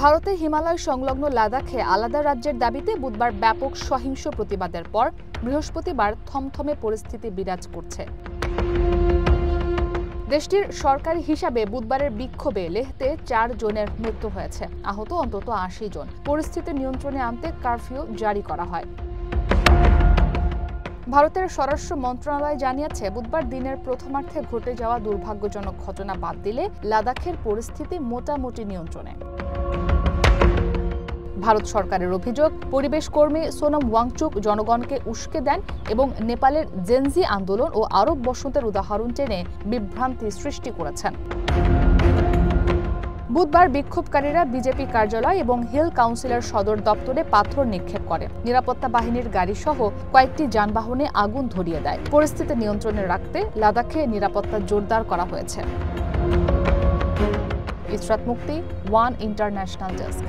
ভারতের হিমালয় সংলগ্ন লাদাখে আলাদা রাজ্যের দাবিতে বুধবার ব্যাপক সহিংস প্রতিবাদের পর বৃহস্পতিবার থমথমে পরিস্থিতি বিরাজ করছে। দেশটির সরকারি হিসাবে বুধবারের বিক্ষোভে লেহতে 4 জনের মৃত্যু হয়েছে, আহত অন্তত 80 জন। পরিস্থিতি নিয়ন্ত্রণে আনতে কারফিউ জারি করা হয়। ভারতের স্বরাষ্ট্র মন্ত্রণালয় জানিয়েছে, বুধবার দিনের প্রথমার্ধে ঘটে যাওয়া দুর্ভাগ্যজনক ঘটনা বাদ দিলে লাদাখের পরিস্থিতি মোটামুটি নিয়ন্ত্রণে। ভারত সরকারের অভিযোগ, পরিবেশ কর্মী সোনম ওয়াংচুক জনগণকে উস্কে দেন এবং নেপালের জেনজি আন্দোলন ও আরব বসন্তের উদাহরণ টেনে বিভ্রান্তি সৃষ্টি করেছেন। বুধবার বিক্ষোভকারীরা বিজেপি কার্যালয় এবং হিল কাউন্সিলের সদর দপ্তরে পাথর নিক্ষেপ করে, নিরাপত্তা বাহিনীর গাড়ি সহ কয়েকটি যানবাহনে আগুন ধরিয়ে দেয়। পরিস্থিতি নিয়ন্ত্রণে রাখতে লাদাখে নিরাপত্তা জোরদার করা হয়েছে। ইসরাত মুক্তি, ওয়ান ইন্টারন্যাশনাল ডেস্ক।